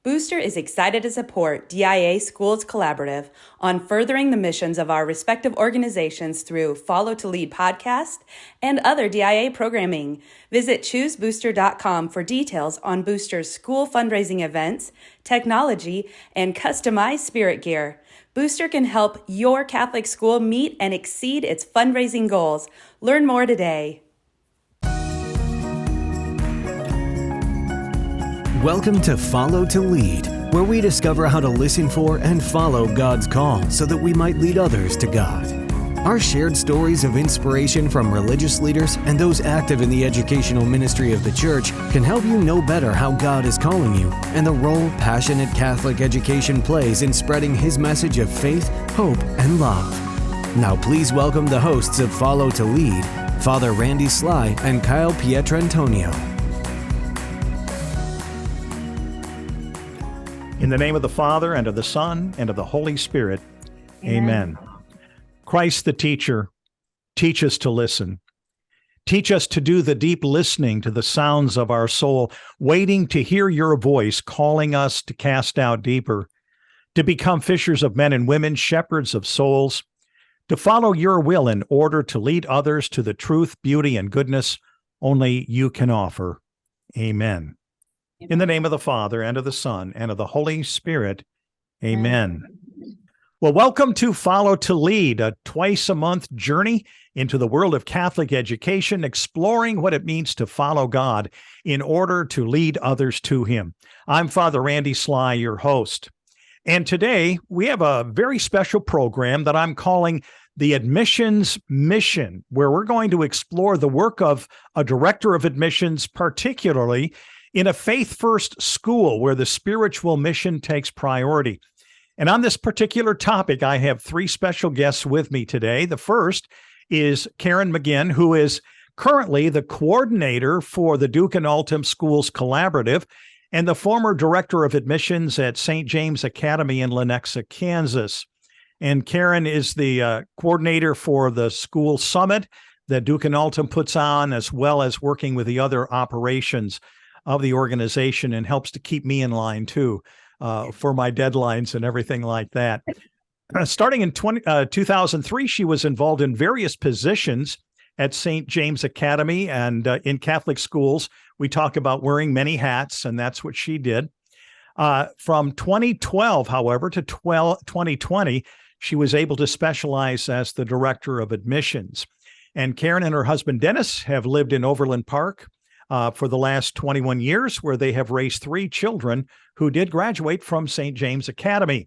Booster is excited to support DIA Schools Collaborative on furthering the missions of our respective organizations through Follow to Lead podcast and other DIA programming. Visit choosebooster.com for details on Booster's school fundraising events, technology, and customized spirit gear. Booster can help your Catholic school meet and exceed its fundraising goals. Learn more today. Welcome to Follow to Lead, where we discover how to listen for and follow God's call so that we might lead others to God. Our shared stories of inspiration from religious leaders and those active in the educational ministry of the church can help you know better how God is calling you and the role passionate Catholic education plays in spreading His message of faith, hope, and love. Now please welcome the hosts of Follow to Lead, Father Randy Sly and Kyle Pietrantonio. In the name of the Father, and of the Son, and of the Holy Spirit, Amen. Christ the teacher, teach us to listen. Teach us to do the deep listening to the sounds of our soul, waiting to hear your voice, calling us to cast out deeper, to become fishers of men and women, shepherds of souls, to follow your will in order to lead others to the truth, beauty, and goodness only you can offer. Amen. In the name of the Father, and of the Son, and of the Holy Spirit, Amen. Well, welcome to Follow to Lead, a twice-a-month journey into the world of Catholic education, exploring what it means to follow God in order to lead others to Him. I'm Father Randy Sly, your host. And today, we have a very special program that I'm calling the Admissions Mission, where we're going to explore the work of a director of admissions, particularly in a faith-first school where the spiritual mission takes priority. And on this particular topic, I have three special guests with me today. The first is Karen Maginn, who is currently the coordinator for the Duke and Altum Schools Collaborative and the former director of admissions at St. James Academy in Lenexa, Kansas. And Karen is the coordinator for the school summit that Duke and Altum puts on, as well as working with the other operations of the organization, and helps to keep me in line too for my deadlines and everything like that. Starting in 2003, she was involved in various positions at St. James Academy and in Catholic schools. We talk about wearing many hats, and that's what she did. From 2012, however, to 2020, she was able to specialize as the director of admissions. And Karen and her husband, Dennis, have lived in Overland Park for the last 21 years, where they have raised three children who did graduate from St. James Academy.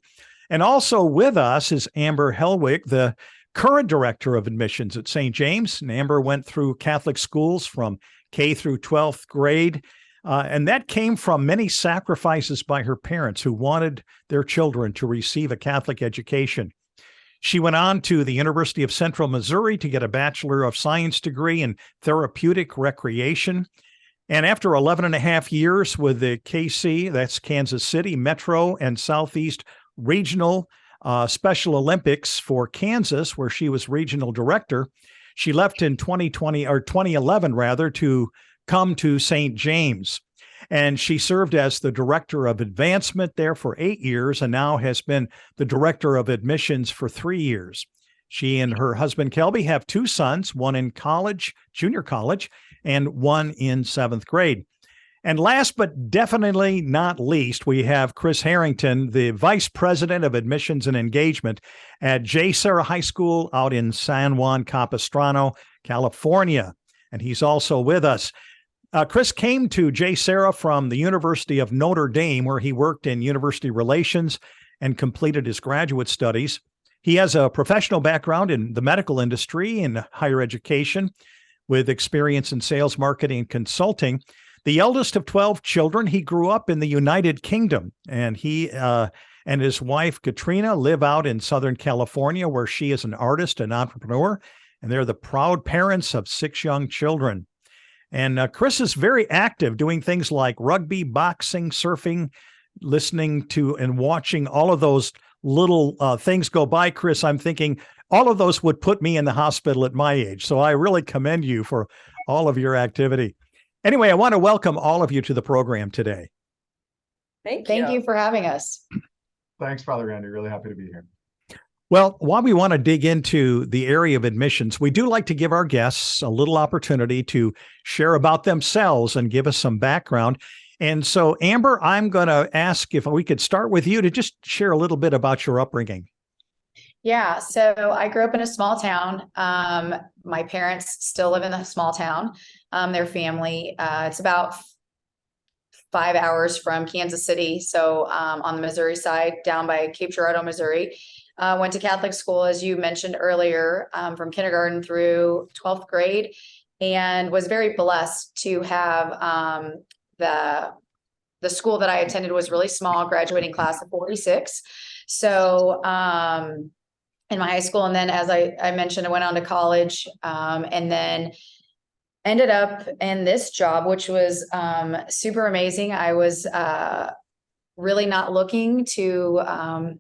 And also with us is Amber Hellwig, the current director of admissions at St. James. And Amber went through Catholic schools from K through 12th grade, and that came from many sacrifices by her parents who wanted their children to receive a Catholic education. She went on to the University of Central Missouri to get a Bachelor of Science degree in therapeutic recreation. And after 11 and a half years with the KC, that's Kansas City Metro and Southeast Regional Special Olympics for Kansas, where she was regional director, she left in 2011 rather, to come to St. James. And she served as the director of advancement there for 8 years, and now has been the director of admissions for 3 years. She and her husband, Kelby, have two sons, one in college, junior college, and one in 7th grade. And last but definitely not least, we have Chris Harrington, the Vice President of Admissions and Engagement at JSerra High School out in San Juan Capistrano, California. And he's also with us. Chris came to JSerra from the University of Notre Dame, where he worked in university relations and completed his graduate studies. He has a professional background in the medical industry and higher education, with experience in sales, marketing, and consulting. The eldest of 12 children, he grew up in the United Kingdom, and he and his wife, Katrina, live out in Southern California, where she is an artist and entrepreneur, and they're the proud parents of 6 young children. And Chris is very active, doing things like rugby, boxing, surfing, listening to and watching all of those little things go by. Chris, I'm thinking all of those would put me in the hospital at my age. So I really commend you for all of your activity. Anyway, I want to welcome all of you to the program today. Thank Thank you. you for having us. Thanks, Father Randy. Really happy to be here. Well, while we want to dig into the area of admissions, we do like to give our guests a little opportunity to share about themselves and give us some background. And so, Amber, I'm going to ask if we could start with you to just share a little bit about your upbringing. Yeah, so I grew up in a small town. My parents still live in a small town. Their family, it's about 5 hours from Kansas City. So on the Missouri side, down by Cape Girardeau, Missouri. Went to Catholic school, as you mentioned earlier, from kindergarten through 12th grade, and was very blessed to have the school that I attended was really small, graduating class of 46. So in my high school, and then as I mentioned, I went on to college, and then ended up in this job, which was super amazing. I was really not looking to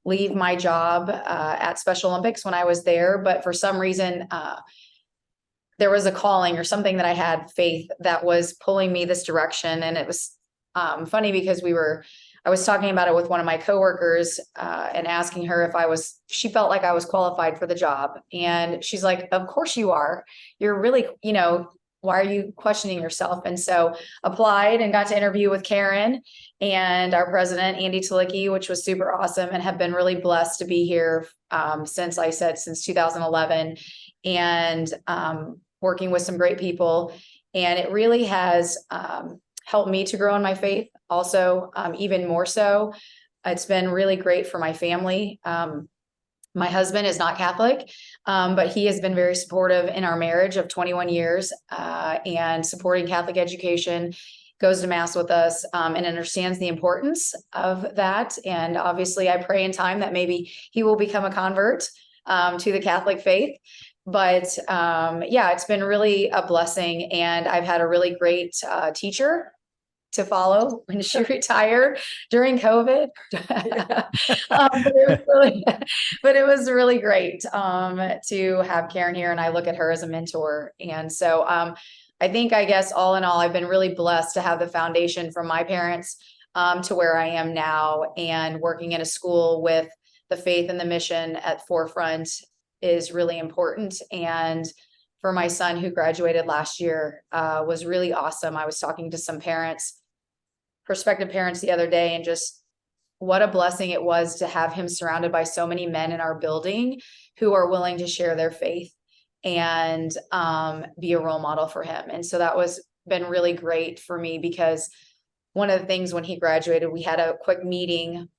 leave my job at Special Olympics when I was there, but for some reason, there was a calling or something that I had faith that was pulling me this direction. And it was funny because I was talking about it with one of my coworkers and asking her if she felt like I was qualified for the job. And she's like, of course you are. You're really, why are you questioning yourself? And so applied and got to interview with Karen and our president, Andy Talicki, which was super awesome, and have been really blessed to be here since 2011, and working with some great people. And it really has helped me to grow in my faith also, even more so. It's been really great for my family. My husband is not Catholic, but he has been very supportive in our marriage of 21 years and supporting Catholic education, goes to Mass with us, and understands the importance of that. And obviously, I pray in time that maybe he will become a convert to the Catholic faith. But yeah, it's been really a blessing. And I've had a really great teacher to follow when she retired during COVID. But it was really great to have Karen here, and I look at her as a mentor. And so I guess all in all, I've been really blessed to have the foundation from my parents to where I am now, and working in a school with the faith and the mission at forefront is really important. And for my son who graduated last year was really awesome. I was talking to some prospective parents the other day, and just what a blessing it was to have him surrounded by so many men in our building who are willing to share their faith and be a role model for him. And so that was been really great for me, because one of the things when he graduated, we had a quick meeting.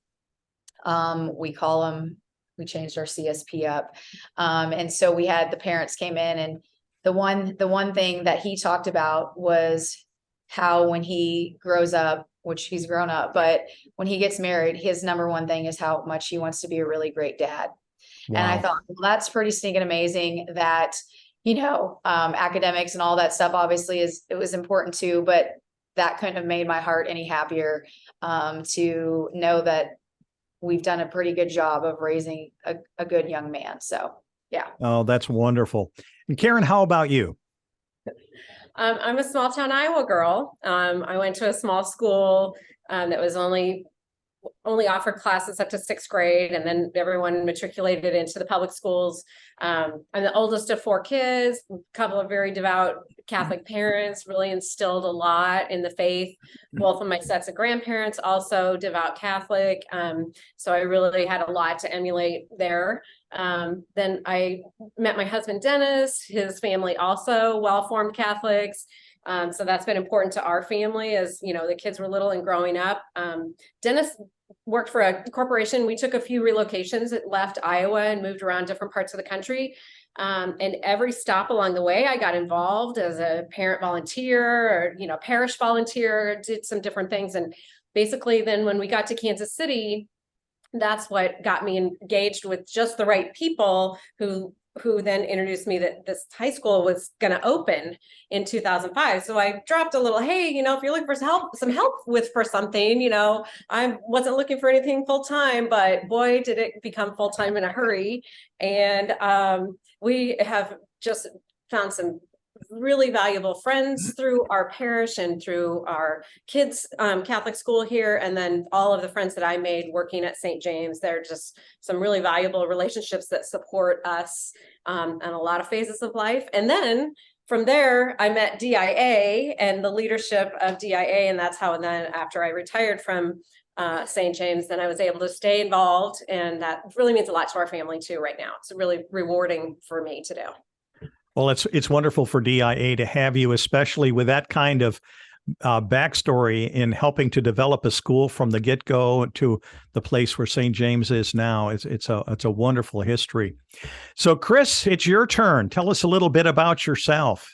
We changed our CSP up. And so we had the parents came in, and the one thing that he talked about was how when he grows up, which he's grown up, but when he gets married, his number one thing is how much he wants to be a really great dad. Wow. And I thought, well, that's pretty stinking amazing that, academics and all that stuff obviously it was important too, but that couldn't have made my heart any happier to know that we've done a pretty good job of raising a good young man. So, yeah. Oh, that's wonderful. And Karen, how about you? I'm a small town Iowa girl. I went to a small school that was only offered classes up to 6th grade, and then everyone matriculated into the public schools. I'm the oldest of 4 kids, a couple of very devout Catholic parents, really instilled a lot in the faith. Both of my sets of grandparents also devout Catholic. So I really had a lot to emulate there. Then I met my husband, Dennis, his family also well-formed Catholics. So that's been important to our family as, the kids were little and growing up. Dennis worked for a corporation. We took a few relocations, left Iowa and moved around different parts of the country. And every stop along the way, I got involved as a parent volunteer or, parish volunteer, did some different things. And basically then when we got to Kansas City, that's what got me engaged with just the right people who then introduced me that this high school was going to open in 2005. So I dropped a little, hey, if you're looking for some help for something, I wasn't looking for anything full time, but boy, did it become full time in a hurry. And we have just found some really valuable friends through our parish and through our kids' Catholic school here. And then all of the friends that I made working at St. James, they're just some really valuable relationships that support us in a lot of phases of life. And then from there, I met DIA and the leadership of DIA. And that's how then after I retired from St. James, then I was able to stay involved. And that really means a lot to our family too right now. It's really rewarding for me to do. Well, it's wonderful for DIA to have you, especially with that kind of backstory in helping to develop a school from the get-go to the place where St. James is now. It's a wonderful history. So, Chris, it's your turn. Tell us a little bit about yourself.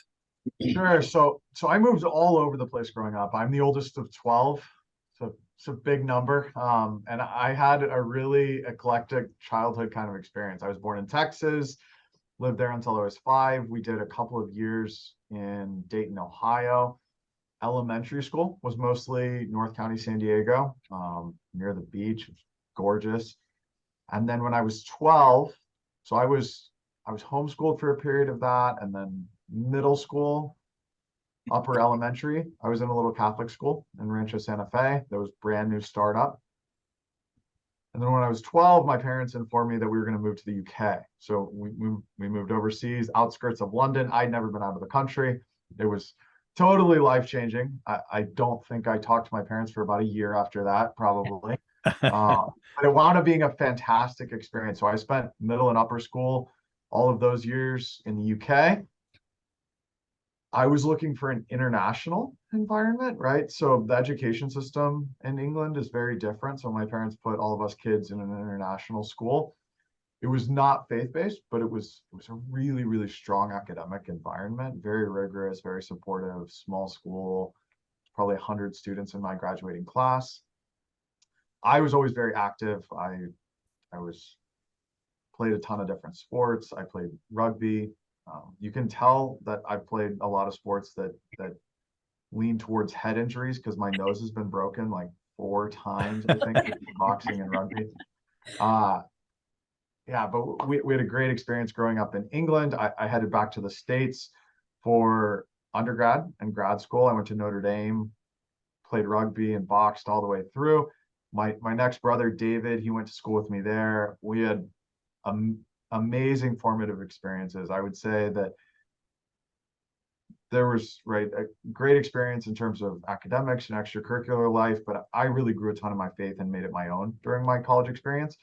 Sure. So I moved all over the place growing up. I'm the oldest of 12. So it's a big number. And I had a really eclectic childhood kind of experience. I was born in Texas, lived there until I was 5. We did a couple of years in Dayton, Ohio. Elementary school was mostly North County, San Diego, near the beach. Gorgeous. And then when I was 12, so I was homeschooled for a period of that, and then middle school, upper elementary, I was in a little Catholic school in Rancho Santa Fe. That was brand new startup. And then when I was 12, my parents informed me that we were going to move to the UK. So we moved overseas, outskirts of London. I'd never been out of the country. It was totally life-changing. I don't think I talked to my parents for about a year after that, probably. But it wound up being a fantastic experience. So I spent middle and upper school, all of those years in the UK. I was looking for an international environment, right? So the education system in England is very different. So my parents put all of us kids in an international school. It was not faith-based, but it was a really, really strong academic environment, very rigorous, very supportive, small school, probably 100 students in my graduating class. I was always very active. I played a ton of different sports. I played rugby. You can tell that I've played a lot of sports that lean towards head injuries because my nose has been broken like 4 times, I think, with boxing and rugby. Yeah, but we had a great experience growing up in England. I headed back to the States for undergrad and grad school. I went to Notre Dame, played rugby and boxed all the way through. My next brother, David, he went to school with me there. We had amazing formative experiences. I would say that there was a great experience in terms of academics and extracurricular life, but I really grew a ton of my faith and made it my own during my college experience.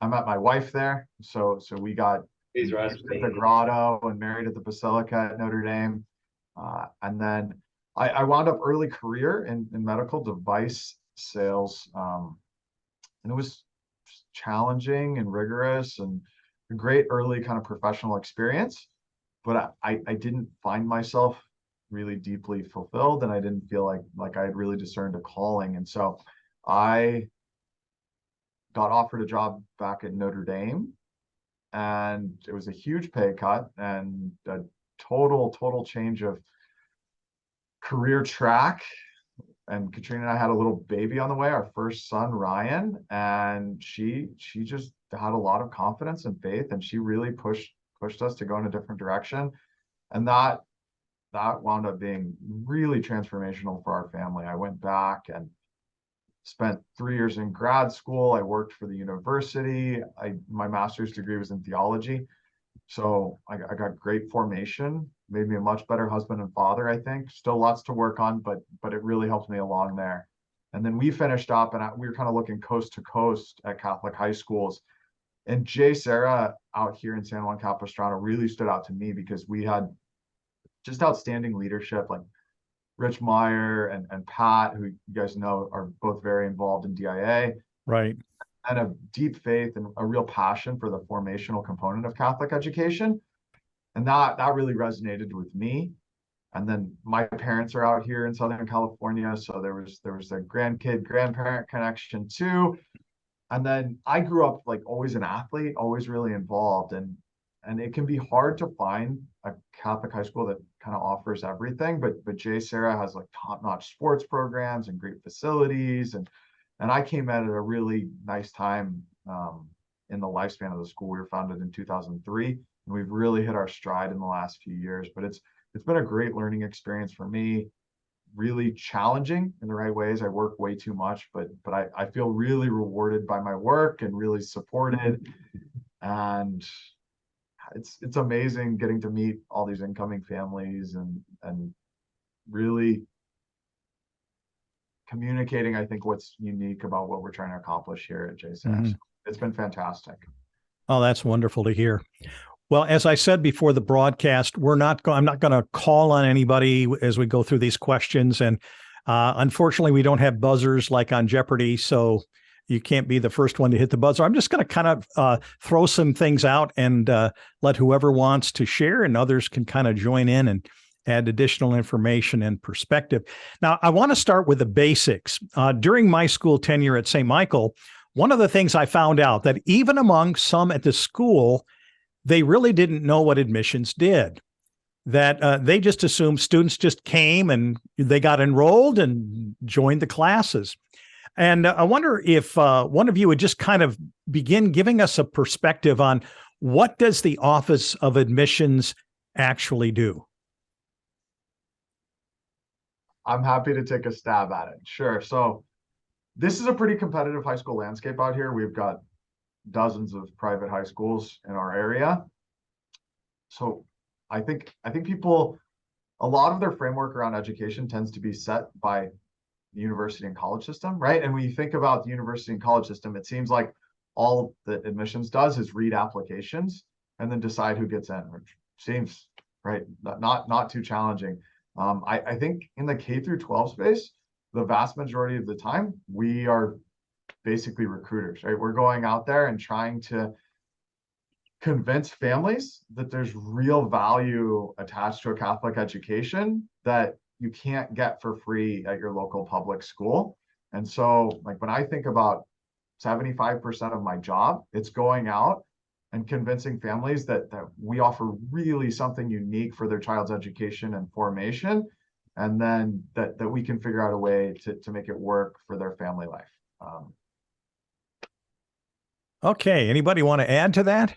I met my wife there, so we got at the grotto and married at the Basilica at Notre Dame, and then I wound up early career in medical device sales, and it was challenging and rigorous and a great early kind of professional experience, but I didn't find myself really deeply fulfilled, and I didn't feel like I had really discerned a calling, and so I got offered a job back at Notre Dame, and it was a huge pay cut and a total change of career track. And Katrina and I had a little baby on the way, our first son, Ryan, and she just had a lot of confidence and faith, and she really pushed us to go in a different direction. And that wound up being really transformational for our family. I went back and spent 3 years in grad school. I worked for the university. My master's degree was in theology. So I got great formation, made me a much better husband and father, I think. Still lots to work on, but it really helped me along there. And then we finished up, and we were kind of looking coast to coast at Catholic high schools. And JSerra out here in San Juan Capistrano really stood out to me because we had just outstanding leadership, like Rich Meyer and Pat, who you guys know are both very involved in DIA. Right. And a deep faith and a real passion for the formational component of Catholic education. And that really resonated with me. And then my parents are out here in Southern California, so there was a grandparent connection too. And then I grew up like always an athlete, always really involved, and it can be hard to find a Catholic high school that kind of offers everything, but JSerra has like top-notch sports programs and great facilities, and I came at it a really nice time in the lifespan of the school. We were founded in 2003, and we've really hit our stride in the last few years. But it's it's been a great learning experience for me. Really challenging in the right ways. I work way too much, but I feel really rewarded by my work and really supported. And it's amazing getting to meet all these incoming families and really communicating, I think, what's unique about what we're trying to accomplish here at JSerra. It's been fantastic. Oh, that's wonderful to hear. Well, as I said before the broadcast, I'm not going to call on anybody as we go through these questions. And unfortunately, we don't have buzzers like on Jeopardy, so you can't be the first one to hit the buzzer. I'm just going to kind of throw some things out and let whoever wants to share, and others can kind of join in and add additional information and perspective. Now, I want to start with the basics. During my school tenure at St. Michael, one of the things I found out that even among some at the school, they really didn't know what admissions did, that they just assumed students just came and they got enrolled and joined the classes. And I wonder if one of you would just kind of begin giving us a perspective on what does the Office of Admissions actually do? I'm happy to take a stab at it. Sure. So this is a pretty competitive high school landscape out here. We've got dozens of private high schools in our area. So I think people, a lot of their framework around education tends to be set by the university and college system, right? And when you think about the university and college system, it seems like all that admissions does is read applications and then decide who gets in, which seems right, not too challenging. I think in the K through 12 space, the vast majority of the time, we are basically recruiters, right? We're going out there and trying to convince families that there's real value attached to a Catholic education that you can't get for free at your local public school. And so, like, when I think about 75% of my job, it's going out and convincing families that we offer really something unique for their child's education and formation, and then that we can figure out a way to make it work for their family life. Okay, anybody want to add to that?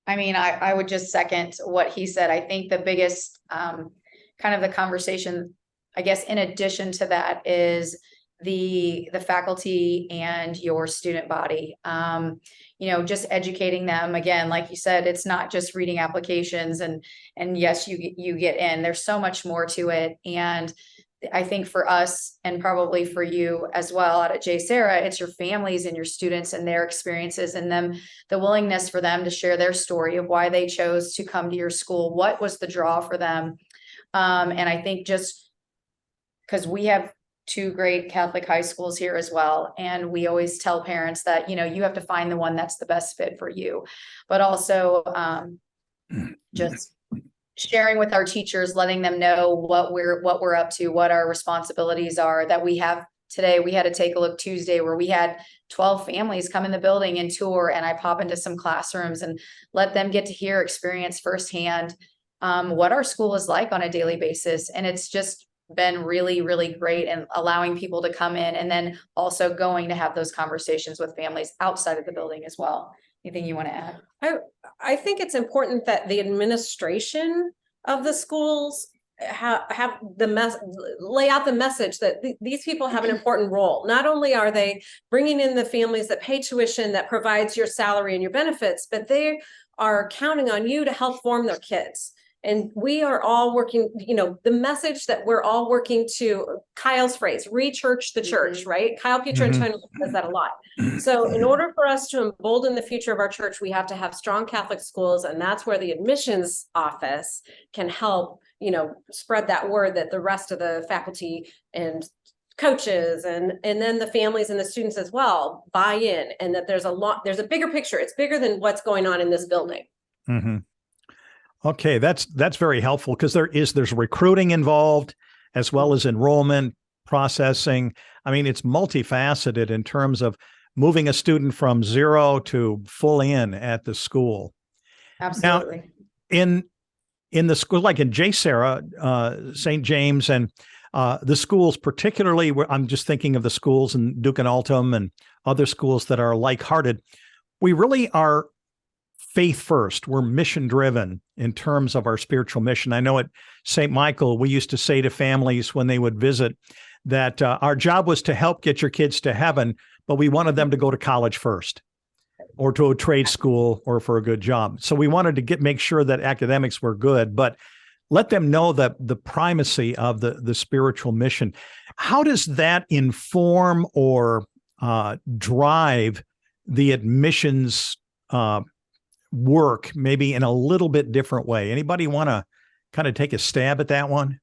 I mean, I would just second what he said. I think the biggest kind of the conversation, I guess, in addition to that, is the faculty and your student body. Just educating them. Again, like you said, it's not just reading applications and yes, you get in. There's so much more to it. And I think for us, and probably for you as well out at JSerra, it's your families and your students and their experiences, and the willingness for them to share their story of why they chose to come to your school. What was the draw for them? And I think just because we have two great Catholic high schools here as well, and we always tell parents that, you have to find the one that's the best fit for you, but also just sharing with our teachers, letting them know what we're up to, what our responsibilities are that we have today. We had to take a look Tuesday where we had 12 families come in the building and tour, and I pop into some classrooms and let them get to hear, experience firsthand what our school is like on a daily basis. And it's just been really, really great, and allowing people to come in, and then also going to have those conversations with families outside of the building as well. Anything you want to add? I think it's important that the administration of the schools have lay out the message that these people have an important role. Not only are they bringing in the families that pay tuition, that provides your salary and your benefits, but they are counting on you to help form their kids. And we are all working, the message that we're all working to, Kyle's phrase, re-church the church, right? Kyle Pietrangelo says that a lot. So in order for us to embolden the future of our church, we have to have strong Catholic schools. And that's where the admissions office can help, spread that word that the rest of the faculty and coaches and then the families and the students as well buy in, and that there's a bigger picture. It's bigger than what's going on in this building. Mm-hmm. Okay, that's very helpful, because there's recruiting involved as well as enrollment, processing. I mean, it's multifaceted in terms of moving a student from zero to full in at the school. Absolutely. Now, in the school, like in JSerra, St. James, and the schools, particularly, where I'm just thinking of the schools in Duke and Altum and other schools that are like-hearted, we really are faith first. We're mission driven in terms of our spiritual mission. I know at St. Michael, we used to say to families when they would visit that our job was to help get your kids to heaven, but we wanted them to go to college first, or to a trade school, or for a good job. So we wanted to make sure that academics were good, but let them know that the primacy of the spiritual mission. How does that inform or drive the admissions work, maybe in a little bit different way? Anybody want to kind of take a stab at that one?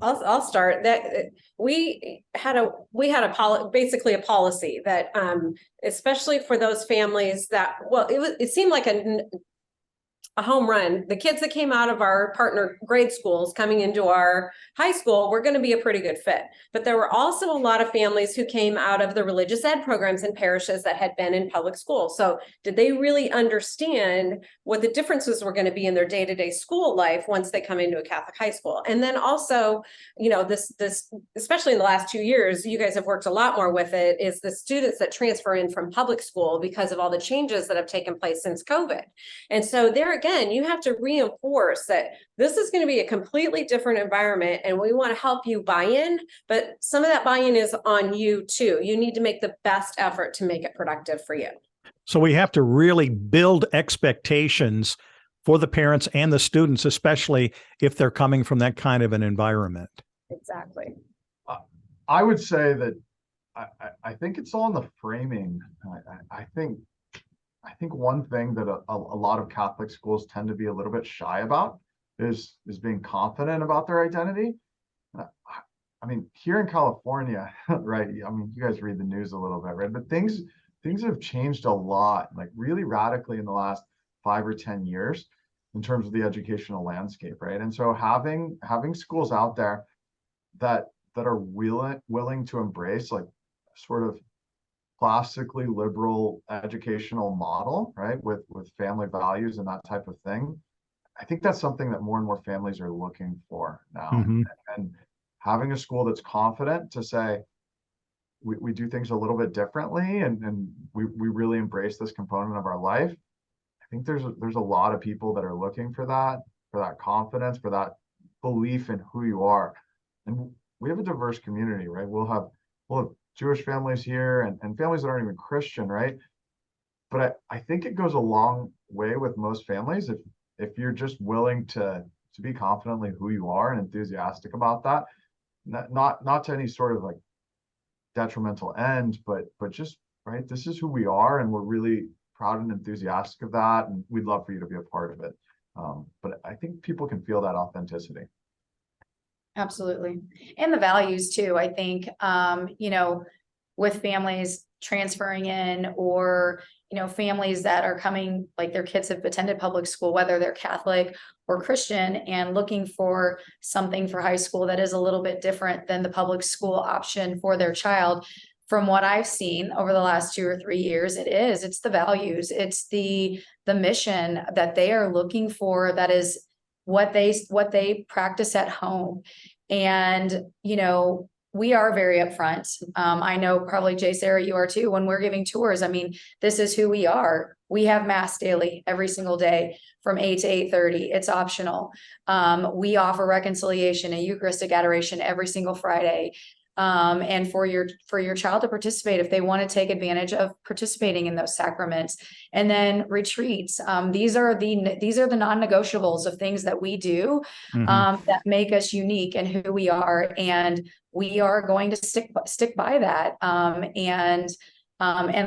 I'll start. That we had basically a policy that especially for those families that, well, it seemed like a home run. The kids that came out of our partner grade schools coming into our high school were going to be a pretty good fit. But there were also a lot of families who came out of the religious ed programs in parishes that had been in public school. So did they really understand what the differences were going to be in their day-to-day school life once they come into a Catholic high school? And then also, you know, this especially in the last 2 years, you guys have worked a lot more with it, is the students that transfer in from public school because of all the changes that have taken place since COVID. And so there again, you have to reinforce that this is going to be a completely different environment and we want to help you buy in, but some of that buy-in is on you too. You need to make the best effort to make it productive for you. So we have to really build expectations for the parents and the students, especially if they're coming from that kind of an environment. Exactly. I would say that I think it's all in the framing. I think one thing that a lot of Catholic schools tend to be a little bit shy about is being confident about their identity. I mean, here in California, right? I mean, you guys read the news a little bit, right? But things have changed a lot, like really radically in the last 5 or 10 years in terms of the educational landscape, right? And so having schools out there that are willing to embrace like sort of classically liberal educational model, right, with family values and that type of thing, I think that's something that more and more families are looking for now. Mm-hmm. And having a school that's confident to say, we do things a little bit differently, and we really embrace this component of our life. I think there's a lot of people that are looking for that confidence, for that belief in who you are. And we have a diverse community, right? We'll have Jewish families here and families that aren't even Christian, right? But I think it goes a long way with most families if you're just willing to be confidently who you are and enthusiastic about that, not to any sort of like detrimental end, but just, right, this is who we are and we're really proud and enthusiastic of that, and we'd love for you to be a part of it. But I think people can feel that authenticity. Absolutely. And the values too. I think, you know, with families transferring in, or, you know, families that are coming, like their kids have attended public school, whether they're Catholic or Christian, and looking for something for high school that is a little bit different than the public school option for their child. From what I've seen over the last 2 or 3 years, it's the values, it's the mission that they are looking for. That is what they practice at home. And, you know, we are very upfront. I know probably JSerra, you are too, when we're giving tours. I mean, this is who we are. We have mass daily, every single day from 8 to 8:30. It's optional. We offer reconciliation and Eucharistic adoration every single Friday. And for your child to participate, if they want to take advantage of participating in those sacraments. And then retreats. These are the non-negotiables of things that we do, that make us unique in who we are. And we are going to stick by that. And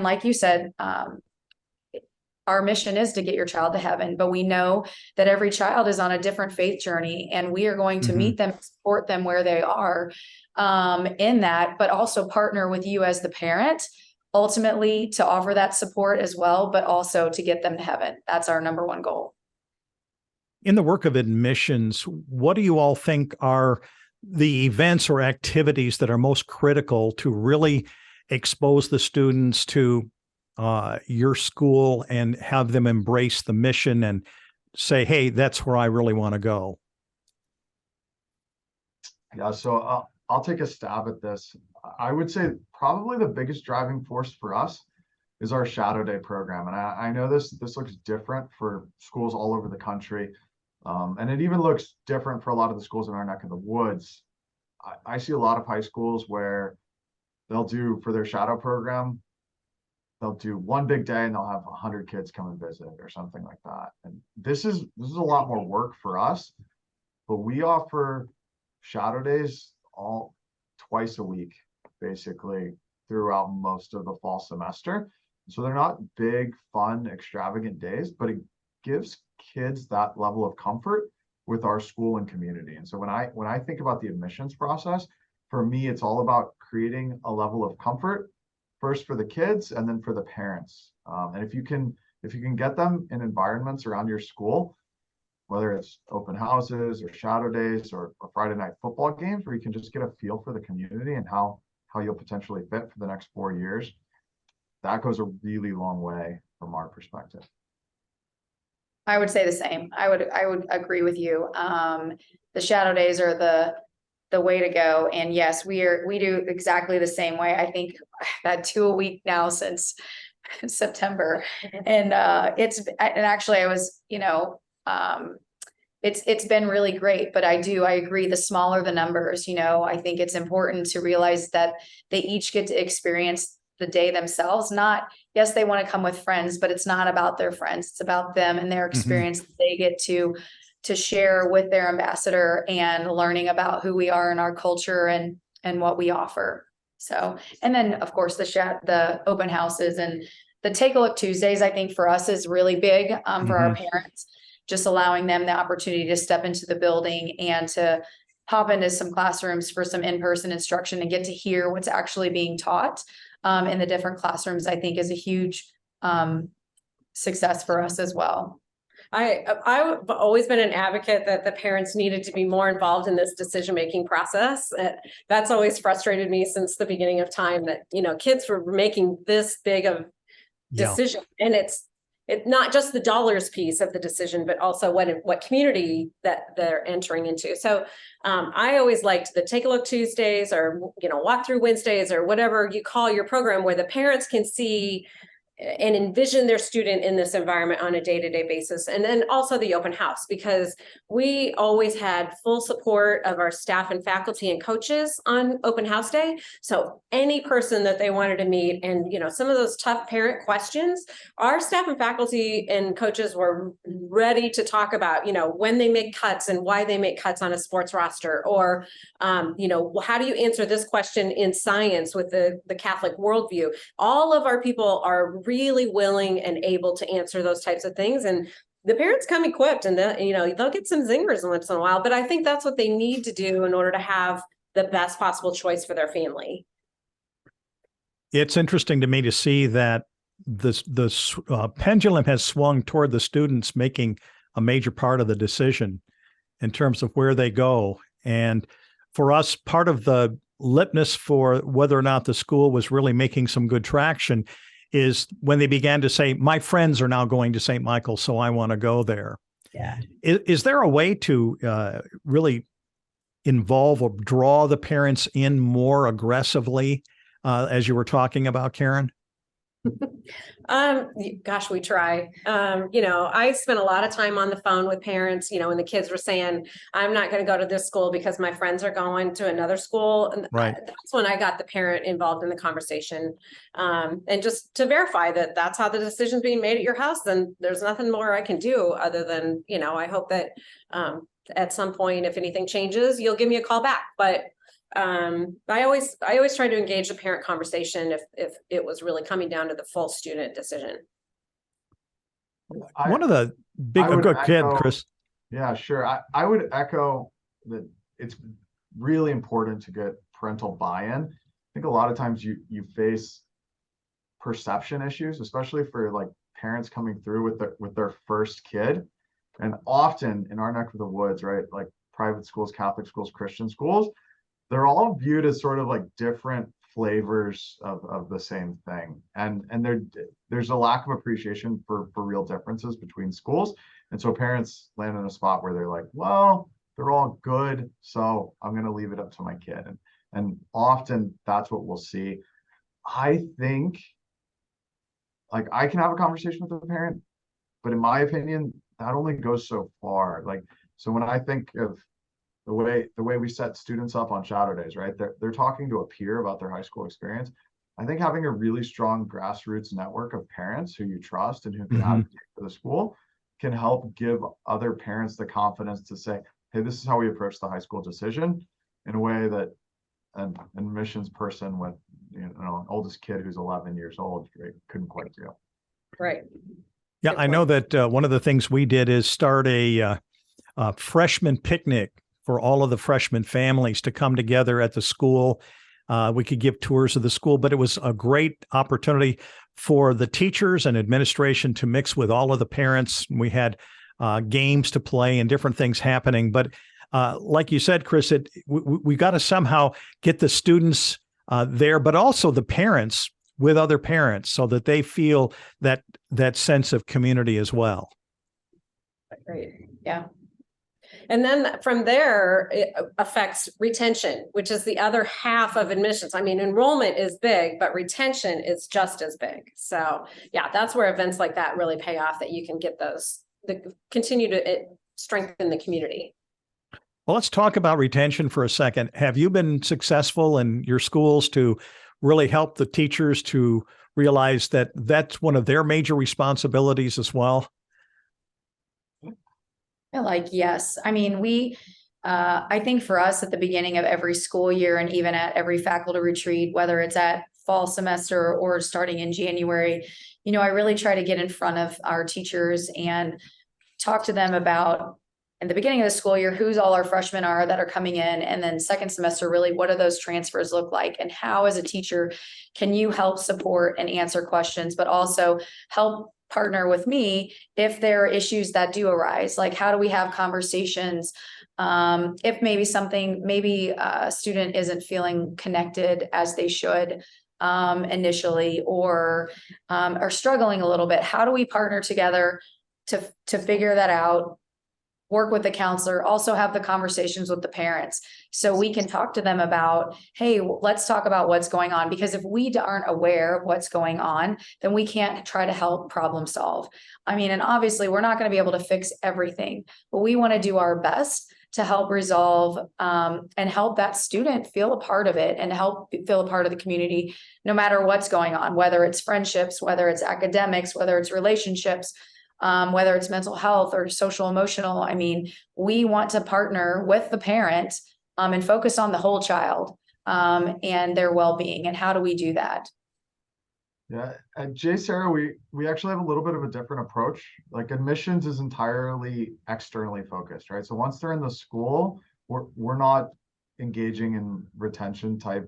like you said, our mission is to get your child to heaven, but we know that every child is on a different faith journey, and we are going to meet them, support them where they are, in that, but also partner with you as the parent, ultimately to offer that support as well, but also to get them to heaven. That's our number one goal. In the work of admissions, what do you all think are the events or activities that are most critical to really expose the students to your school and have them embrace the mission and say, hey, that's where I really want to go? Yeah, so I'll take a stab at this. I would say probably the biggest driving force for us is our shadow day program. And I know this looks different for schools all over the country. And it even looks different for a lot of the schools in our neck of the woods. I see a lot of high schools where they'll do, for their shadow program, they'll do one big day and they'll have 100 kids come and visit or something like that. And this is a lot more work for us, but we offer shadow days all twice a week, basically throughout most of the fall semester. So they're not big, fun, extravagant days, but it gives kids that level of comfort with our school and community. And so when I think about the admissions process, for me, it's all about creating a level of comfort first for the kids and then for the parents. And if you can get them in environments around your school, whether it's open houses or shadow days or Friday night football games, where you can just get a feel for the community and how you'll potentially fit for the next 4 years, that goes a really long way from our perspective. I would say the same. I would agree with you. The shadow days are the way to go. And yes, we do exactly the same way. I think I've had 2 a week now since September. And actually I was, it's been really great, but I agree. The smaller the numbers, I think it's important to realize that they each get to experience the day themselves. Yes, they want to come with friends, but it's not about their friends. It's about them and their experience. They get to share with their ambassador and learning about who we are and our culture and what we offer. So, and then of course the open houses and the Take a Look Tuesdays, I think for us is really big for our parents, just allowing them the opportunity to step into the building and to hop into some classrooms for some in-person instruction and get to hear what's actually being taught in the different classrooms, I think is a huge success for us as well. I've always been an advocate that the parents needed to be more involved in this decision-making process. That's always frustrated me since the beginning of time that, kids were making this big of decision. And it's not just the dollars piece of the decision, but also what community that they're entering into. So I always liked the Take a Look Tuesdays or, Walk Through Wednesdays or whatever you call your program, where the parents can see and envision their student in this environment on a day-to-day basis. And then also the open house, because we always had full support of our staff and faculty and coaches on open house day. So any person that they wanted to meet and, some of those tough parent questions, our staff and faculty and coaches were ready to talk about, when they make cuts and why they make cuts on a sports roster, or, how do you answer this question in science with the Catholic worldview? All of our people are really willing and able to answer those types of things. And the parents come equipped and they'll get some zingers once in a while, but I think that's what they need to do in order to have the best possible choice for their family. It's interesting to me to see that the pendulum has swung toward the students making a major part of the decision in terms of where they go. And for us, part of the litmus for whether or not the school was really making some good traction is when they began to say, my friends are now going to St. Michael's, so I want to go there. Yeah. Is there a way to really involve or draw the parents in more aggressively, as you were talking about, Karen? Gosh, we try. I spent a lot of time on the phone with parents, when the kids were saying, I'm not going to go to this school because my friends are going to another school. And right. That's when I got the parent involved in the conversation. And just to verify that that's how the decision's being made at your house, then there's nothing more I can do other than, I hope that at some point, if anything changes, you'll give me a call back. But I always try to engage the parent conversation if it was really coming down to the full student decision. One of the big, good kid, Chris. Yeah, sure. I would echo that it's really important to get parental buy-in. I think a lot of times you face perception issues, especially for like parents coming through with their first kid. And often in our neck of the woods, right, like private schools, Catholic schools, Christian schools, they're all viewed as sort of like different flavors of the same thing. And there's a lack of appreciation for real differences between schools. And so parents land in a spot where they're like, well, they're all good, so I'm going to leave it up to my kid. And often that's what we'll see. I think like I can have a conversation with the parent, but in my opinion, that only goes so far. Like, so when I think of the way we set students up on shadow days, right? They're talking to a peer about their high school experience. I think having a really strong grassroots network of parents who you trust and who can Mm-hmm. advocate for the school can help give other parents the confidence to say, hey, this is how we approach the high school decision in a way that an admissions person with, you know, an oldest kid who's 11 years old couldn't quite do. Right. Yeah, Good I know point. that one of the things we did is start a freshman picnic for all of the freshman families to come together at the school. We could give tours of the school, but it was a great opportunity for the teachers and administration to mix with all of the parents. We had games to play and different things happening. But like you said, Chris, we got to somehow get the students there, but also the parents with other parents so that they feel that sense of community as well. Great. Yeah. And then from there, it affects retention, which is the other half of admissions. I mean, enrollment is big, but retention is just as big. So yeah, that's where events like that really pay off, that you can get those, continue to strengthen the community. Well, let's talk about retention for a second. Have you been successful in your schools to really help the teachers to realize that that's one of their major responsibilities as well? Yes. I mean, I think for us at the beginning of every school year and even at every faculty retreat, whether it's at fall semester or starting in January, you know, I really try to get in front of our teachers and talk to them about, in the beginning of the school year, who's all our freshmen are that are coming in. And then second semester, really, what do those transfers look like? And how, as a teacher, can you help support and answer questions, but also help partner with me if there are issues that do arise? Like, how do we have conversations? If maybe a student isn't feeling connected as they should initially, or are struggling a little bit, how do we partner together to figure that out? Work with the counselor, also have the conversations with the parents so we can talk to them about, hey, let's talk about what's going on. Because if we aren't aware of what's going on, then we can't try to help problem solve. I mean, and obviously we're not going to be able to fix everything, but we want to do our best to help resolve and help that student feel a part of it and help feel a part of the community, no matter what's going on, whether it's friendships, whether it's academics, whether it's relationships, whether it's mental health or social emotional. I mean, we want to partner with the parent and focus on the whole child and their well-being. And how do we do that? Yeah, at JSerra, we actually have a little bit of a different approach. Like, admissions is entirely externally focused, right? So once they're in the school, we're not engaging in retention type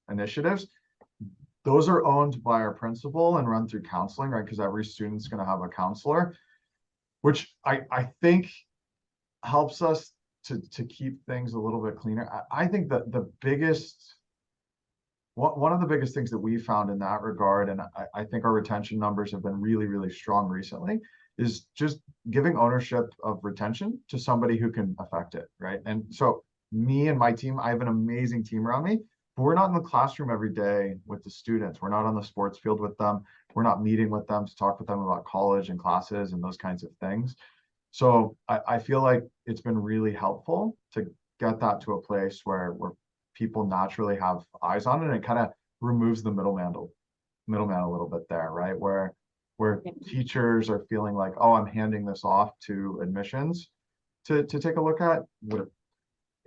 initiatives. Those are owned by our principal and run through counseling, right? Because every student's going to have a counselor, which I think helps us to keep things a little bit cleaner. I think that one of the biggest things that we found in that regard, and I think our retention numbers have been really, really strong recently, is just giving ownership of retention to somebody who can affect it, right? And so me and my team, I have an amazing team around me. But we're not in the classroom every day with the students. We're not on the sports field with them. We're not meeting with them to talk with them about college and classes and those kinds of things. So I feel like it's been really helpful to get that to a place where people naturally have eyes on it, and it kind of removes the middleman a little bit there, right? Where teachers are feeling like, oh, I'm handing this off to admissions to take a look at.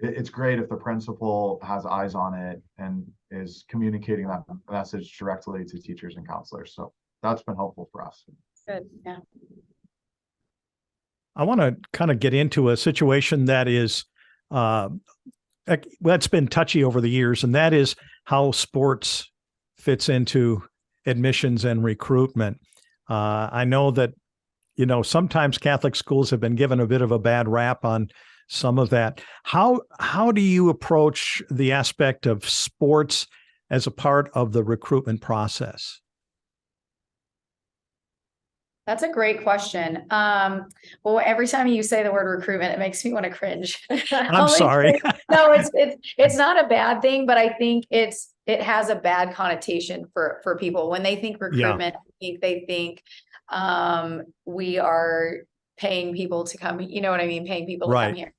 It's great if the principal has eyes on it and is communicating that message directly to teachers and counselors. So that's been helpful for us. Good. Yeah. I want to kind of get into a situation that is, that's been touchy over the years, and that is how sports fits into admissions and recruitment. I know that, you know, sometimes Catholic schools have been given a bit of a bad rap on some of that. How do you approach the aspect of sports as a part of the recruitment process? That's a great question. Well, every time you say the word recruitment, it makes me want to cringe. I'm sorry. No, it's not a bad thing, but I think it has a bad connotation for people when they think recruitment. Yeah. They think we are paying people to come, you know what I mean? Paying people to Right. come here.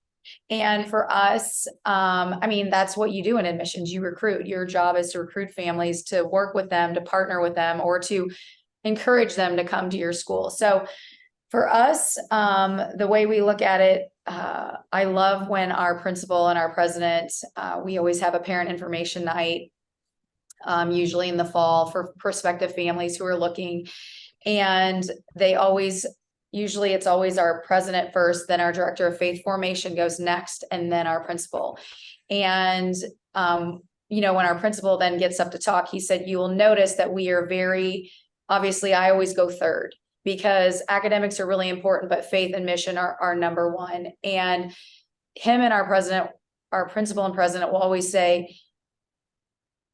And for us, I mean, that's what you do in admissions. You recruit. Your job is to recruit families, to work with them, to partner with them, or to encourage them to come to your school. So for us, the way we look at it, I love when our principal and our president, we always have a parent information night, usually in the fall, for prospective families who are looking. And they always, usually it's always our president first, then our director of faith formation goes next, and then our principal. And, you know, when our principal then gets up to talk, he said, you will notice that we are very, obviously, I always go third because academics are really important, but faith and mission are number one. And him and our president, our principal and president will always say,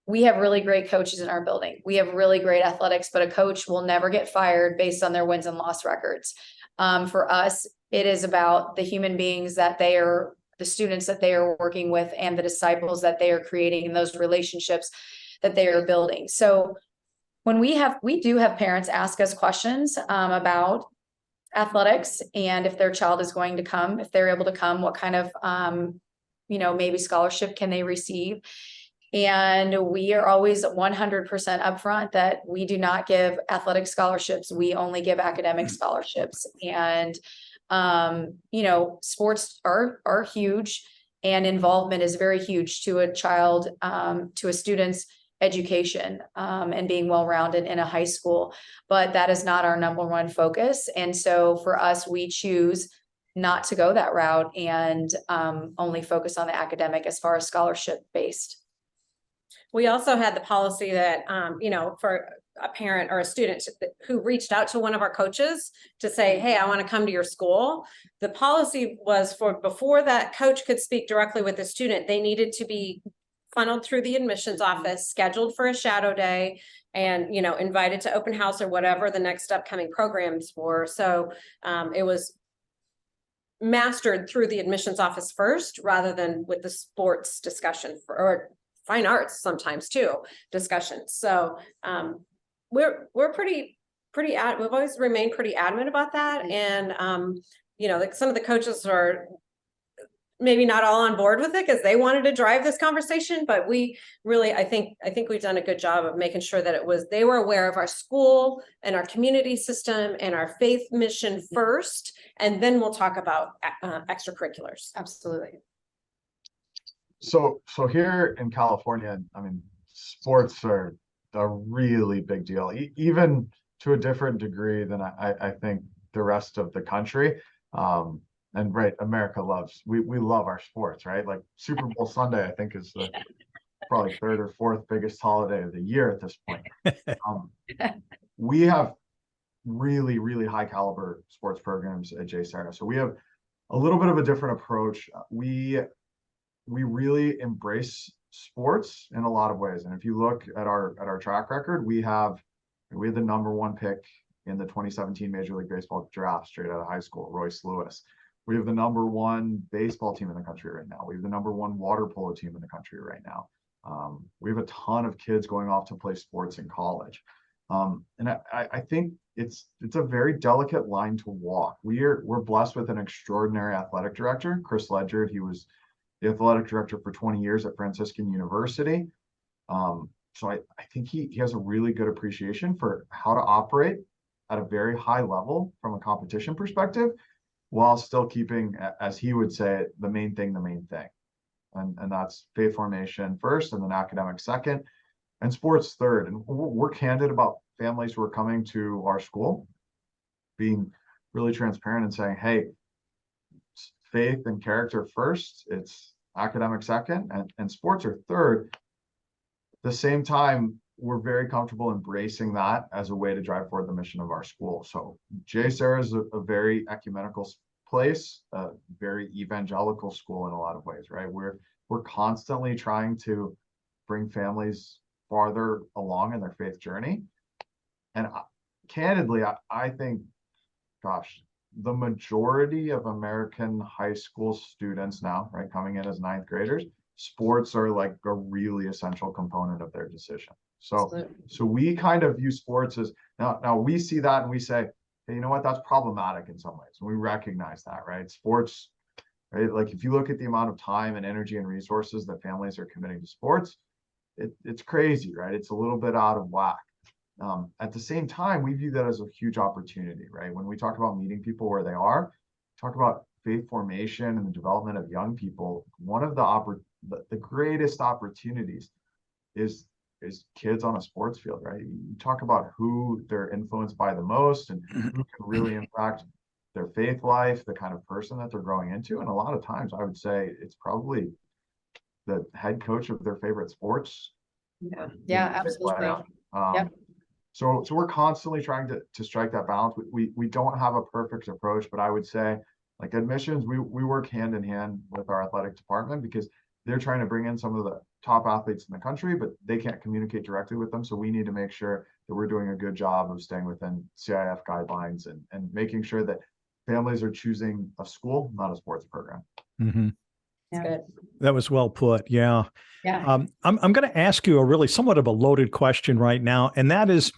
we have really great coaches in our building. We have really great athletics, but a coach will never get fired based on their wins and loss records. For us, it is about the human beings that they are, the students that they are working with, and the disciples that they are creating, and those relationships that they are building. So when we do have parents ask us questions about athletics, and if their child is going to come, if they're able to come, what kind of, you know, maybe scholarship can they receive? And we are always 100% upfront that we do not give athletic scholarships. We only give academic scholarships. And, you know, sports are huge, and involvement is very huge to a child, to a student's education, and being well-rounded in a high school. But that is not our number one focus. And so for us, we choose not to go that route and only focus on the academic as far as scholarship based. We also had the policy that, you know, for a parent or a student who reached out to one of our coaches to say, hey, I want to come to your school. The policy was for before that coach could speak directly with the student, they needed to be funneled through the admissions office, scheduled for a shadow day, and, you know, invited to open house or whatever the next upcoming programs were. So it was mastered through the admissions office first, rather than with the sports discussion or fine arts sometimes too discussions. So we're pretty we've always remained pretty adamant about that. And you know, like some of the coaches are maybe not all on board with it because they wanted to drive this conversation, but we really, I think we've done a good job of making sure that they were aware of our school and our community system and our faith mission first, and then we'll talk about extracurriculars. Absolutely. So here in California, I mean, sports are a really big deal, even to a different degree than I think the rest of the country. And right, America we love our sports, right? Like Super Bowl Sunday, I think is the probably third or fourth biggest holiday of the year at this point. We have really, really high caliber sports programs at JSerra. So we have a little bit of a different approach. We really embrace sports in a lot of ways. And if you look at our track record, we had the number one pick in the 2017 Major League Baseball draft straight out of high school, Royce Lewis. We have the number one baseball team in the country right now. We have the number one water polo team in the country right now. We have a ton of kids going off to play sports in college. And I think it's a very delicate line to walk. We're blessed with an extraordinary athletic director, Chris Harrington. He was the athletic director for 20 years at Franciscan University. So I think he has a really good appreciation for how to operate at a very high level from a competition perspective, while still keeping, as he would say, the main thing. And that's faith formation first, and then academic second, and sports third. And we're candid about families who are coming to our school, being really transparent and saying, hey, faith and character first, it's academic second, and sports are third. At the same time, we're very comfortable embracing that as a way to drive forward the mission of our school. So JSerra is a very ecumenical place, a very evangelical school in a lot of ways, right? We're constantly trying to bring families farther along in their faith journey. And candidly, I think, gosh, the majority of American high school students now, right, coming in as ninth graders, sports are like a really essential component of their decision. So we kind of view sports as now we see that and we say, hey, you know what, that's problematic in some ways. And we recognize that, right? Sports, right? Like if you look at the amount of time and energy and resources that families are committing to sports, it's crazy, right? It's a little bit out of whack. At the same time, we view that as a huge opportunity, right? When we talk about meeting people where they are, talk about faith formation and the development of young people, one of the greatest opportunities is kids on a sports field, right? You talk about who they're influenced by the most and who can really impact their faith life, the kind of person that they're growing into. And a lot of times I would say it's probably the head coach of their favorite sports. Yeah, absolutely. Yep. So we're constantly trying to strike that balance. We don't have a perfect approach, but I would say like admissions, we work hand in hand with our athletic department because they're trying to bring in some of the top athletes in the country, but they can't communicate directly with them. So we need to make sure that we're doing a good job of staying within CIF guidelines and making sure that families are choosing a school, not a sports program. Mm-hmm. Yeah. Good. That was well put. Yeah. Yeah. I'm going to ask you a really somewhat of a loaded question right now, and that is,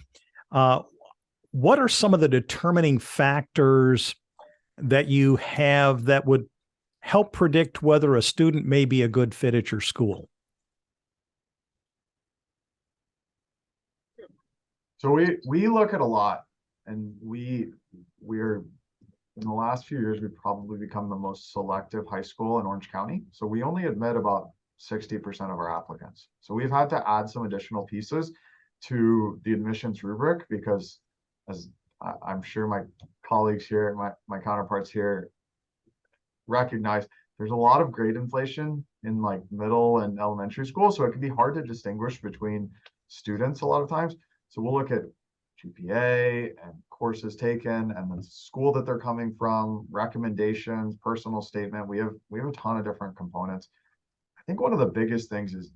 what are some of the determining factors that you have that would help predict whether a student may be a good fit at your school? So we look at a lot, and we're in the last few years, we've probably become the most selective high school in Orange County. So we only admit about 60% of our applicants. So we've had to add some additional pieces to the admissions rubric because, as I'm sure my colleagues here, my counterparts here recognize, there's a lot of grade inflation in like middle and elementary school. So it can be hard to distinguish between students a lot of times. So we'll look at GPA and courses taken and the school that they're coming from, recommendations, personal statement. We have a ton of different components. I think one of the biggest things is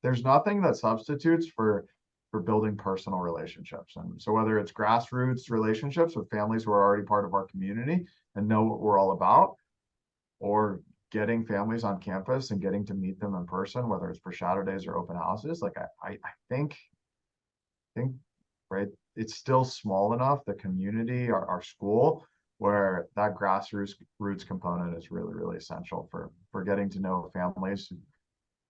there's nothing that substitutes for building personal relationships. And so whether it's grassroots relationships with families who are already part of our community and know what we're all about, or getting families on campus and getting to meet them in person, whether it's for shadow days or open houses, like I think right, it's still small enough, the community, our school, where that grassroots component is really, really essential for getting to know families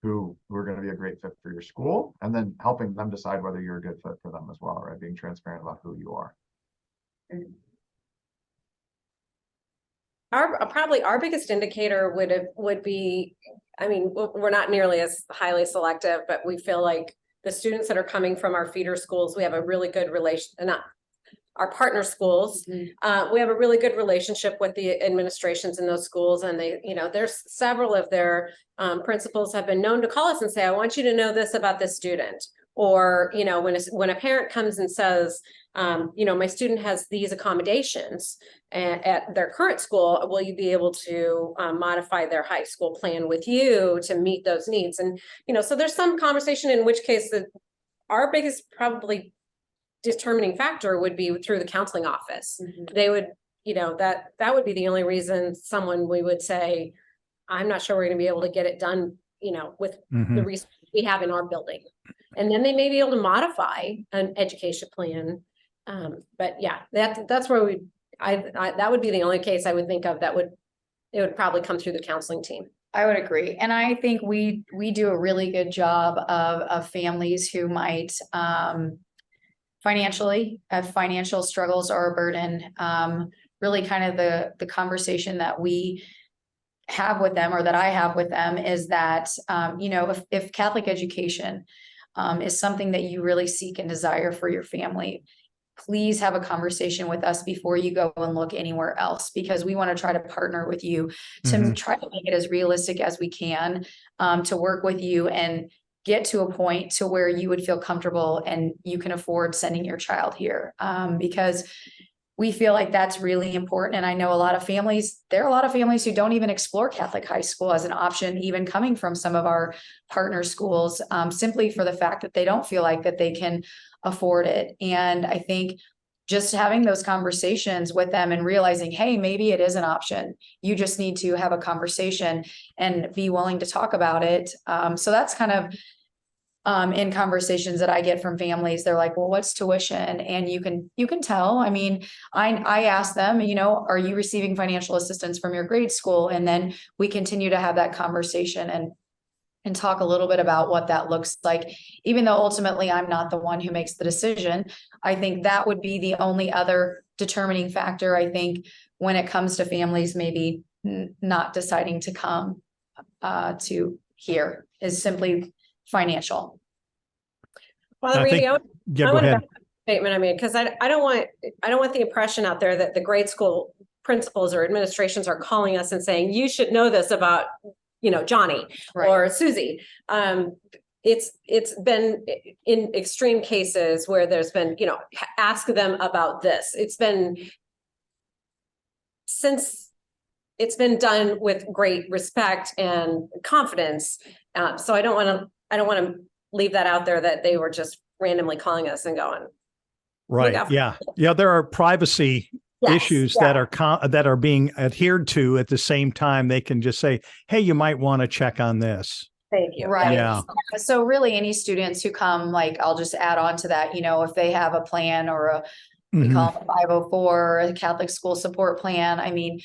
who are going to be a great fit for your school, and then helping them decide whether you're a good fit for them as well, right? Being transparent about who you are. Probably our biggest indicator would be, I mean, we're not nearly as highly selective, but we feel like the students that are coming from our feeder schools, we have a really good not our partner schools. We have a really good relationship with the administrations in those schools, and they, there's several of their principals have been known to call us and say, I want you to know this about this student. Or, when a parent comes and says, my student has these accommodations at their current school, will you be able to modify their high school plan with you to meet those needs? And, so there's some conversation, in which case our biggest probably determining factor would be through the counseling office. They would, that would be the only reason we would say, I'm not sure we're going to be able to get it done, with the resources we have in our building. And then they may be able to modify an education plan. But yeah, that's where that would be the only case I would think of it would probably come through the counseling team. I would agree. And I think we do a really good job of families who might financially have financial struggles or a burden. Really kind of the conversation that we have with them, or that I have with them, is that, if Catholic education is something that you really seek and desire for your family, please have a conversation with us before you go and look anywhere else, because we want to try to partner with you to try to make it as realistic as we can, to work with you and get to a point to where you would feel comfortable and you can afford sending your child here, because we feel like that's really important. And I know there are a lot of families who don't even explore Catholic high school as an option, even coming from some of our partner schools, simply for the fact that they don't feel like that they can afford it. And I think just having those conversations with them and realizing, hey, maybe it is an option. You just need to have a conversation and be willing to talk about it. So that's kind of in conversations that I get from families, they're like, well, what's tuition? And you can tell. I mean, I ask them, are you receiving financial assistance from your grade school? And then we continue to have that conversation and talk a little bit about what that looks like. Even though ultimately I'm not the one who makes the decision, I think that would be the only other determining factor. I think when it comes to families, maybe not deciding to come to here is simply financial. Well, I think, go ahead. Statement. I mean, because I don't want the impression out there that the grade school principals or administrations are calling us and saying, you should know this about, Johnny or Susie. It's been in extreme cases where there's been, ask them about this. It's been done with great respect and confidence. So I don't want to leave that out there that they were just randomly calling us and going. Right. Yeah. Yeah. There are privacy issues that are being adhered to. At the same time, they can just say, hey, you might want to check on this. Thank you. Right. Yeah. So really any students who come, like, I'll just add on to that, if they have a plan or we call them a 504, a Catholic school support plan. I mean,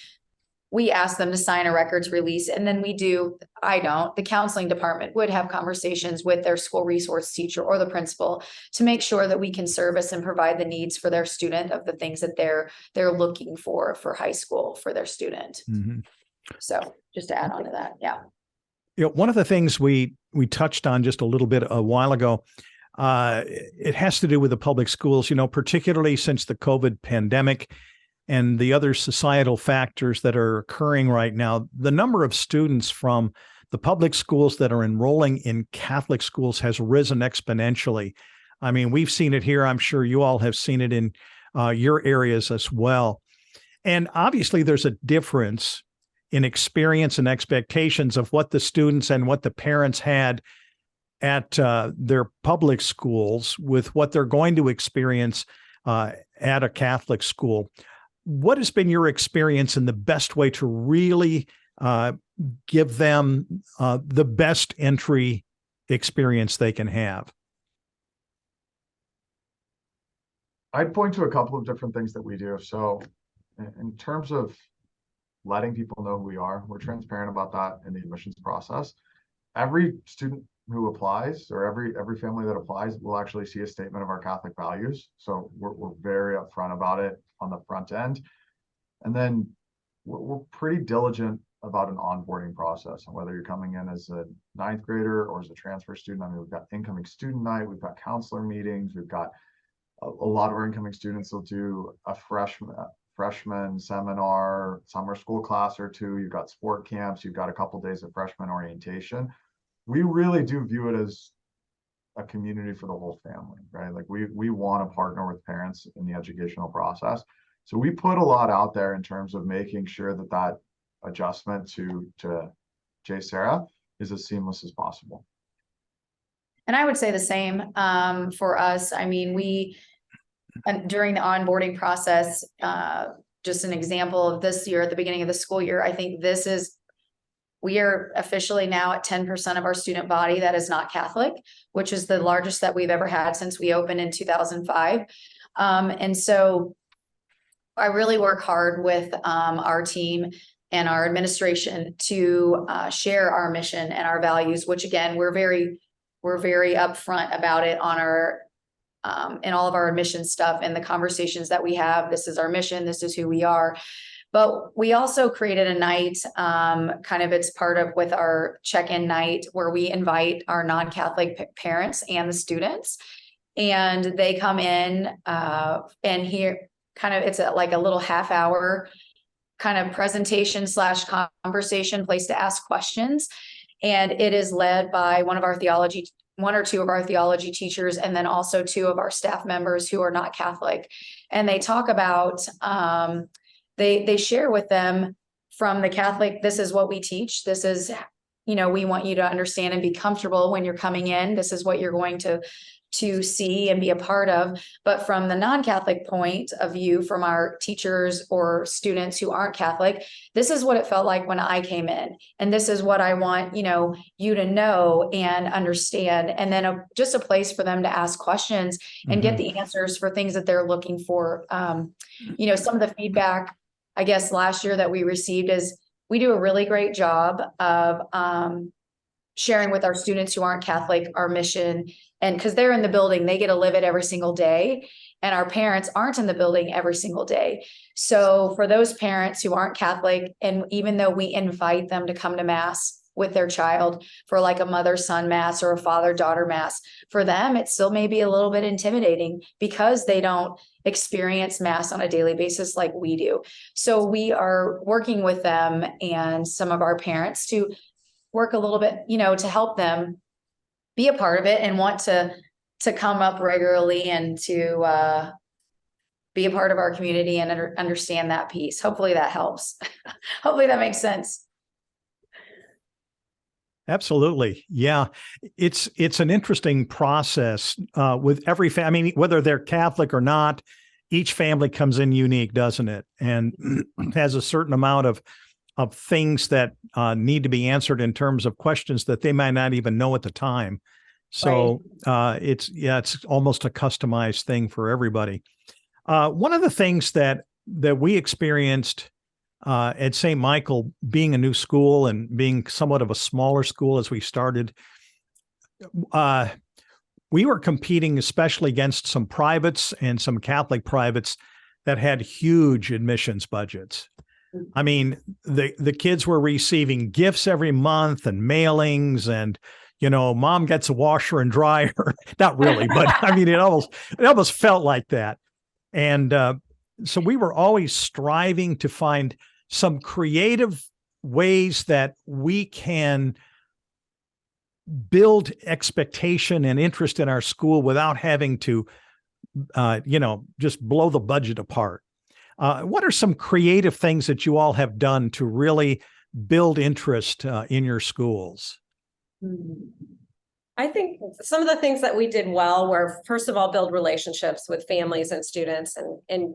we ask them to sign a records release, and then the counseling department would have conversations with their school resource teacher or the principal to make sure that we can service and provide the needs for their student of the things that they're looking for high school for their student. Mm-hmm. So just to add on to that. Yeah. One of the things we touched on just a little bit a while ago, it has to do with the public schools, particularly since the COVID pandemic and the other societal factors that are occurring right now. The number of students from the public schools that are enrolling in Catholic schools has risen exponentially. I mean, we've seen it here. I'm sure you all have seen it in your areas as well. And obviously, there's a difference in experience and expectations of what the students and what the parents had at their public schools with what they're going to experience at a Catholic school. What has been your experience and the best way to really give them the best entry experience they can have? I'd point to a couple of different things that we do. So in terms of letting people know who we are, we're transparent about that in the admissions process. Every student who applies, or every family that applies, will actually see a statement of our Catholic values. So we're very upfront about it on the front end. And then we're pretty diligent about an onboarding process. And whether you're coming in as a 9th grader or as a transfer student, I mean, we've got incoming student night, we've got counselor meetings, we've got a lot of our incoming students will do a freshman seminar, summer school class or two. You've got sport camps, you've got a couple days of freshman orientation. We really do view it as a community for the whole family, right? Like we want to partner with parents in the educational process. So we put a lot out there in terms of making sure that adjustment to JSerra is as seamless as possible. And I would say the same for us. I mean, during the onboarding process, just an example of this year at the beginning of the school year, I think we are officially now at 10% of our student body that is not Catholic, which is the largest that we've ever had since we opened in 2005. And so I really work hard with our team and our administration to share our mission and our values, which again, we're very upfront about it on our in all of our admission stuff and the conversations that we have. This is our mission. This is who we are. But we also created a night, it's part of with our check-in night, where we invite our non-Catholic parents and the students, and they come in and hear it's like a little half-hour kind of presentation / conversation place to ask questions. And it is led by one or two of our theology teachers, and then also 2 of our staff members who are not Catholic. And they talk about, they share with them from the Catholic, this is what we teach. This is, we want you to understand and be comfortable when you're coming in. This is what you're going to to see and be a part of. But from the non-Catholic point of view, from our teachers or students who aren't Catholic, this is what it felt like when I came in. And this is what I want, you to know and understand. And then just a place for them to ask questions and get the answers for things that they're looking for. Some of the feedback, I guess, last year that we received is we do a really great job of sharing with our students who aren't Catholic our mission. And because they're in the building, they get to live it every single day. And our parents aren't in the building every single day. So for those parents who aren't Catholic, and even though we invite them to come to Mass with their child for like a mother-son Mass or a father-daughter Mass, for them, it still may be a little bit intimidating because they don't experience Mass on a daily basis like we do. So we are working with them and some of our parents to work a little bit, to help them be a part of it and want to come up regularly and to be a part of our community and understand that piece. Hopefully that helps. Hopefully that makes sense. Absolutely. Yeah. It's an interesting process with every family. I mean, whether they're Catholic or not, each family comes in unique, doesn't it? And has a certain amount of things that need to be answered in terms of questions that they might not even know at the time. So it's almost a customized thing for everybody. One of the things that we experienced at St. Michael, being a new school and being somewhat of a smaller school as we started, we were competing especially against some privates and some Catholic privates that had huge admissions budgets. I mean, the kids were receiving gifts every month and mailings, and mom gets a washer and dryer. Not really, but I mean, it almost felt like that. And so we were always striving to find some creative ways that we can build expectation and interest in our school without having to, just blow the budget apart. What are some creative things that you all have done to really build interest in your schools? I think some of the things that we did well were, first of all, build relationships with families and students and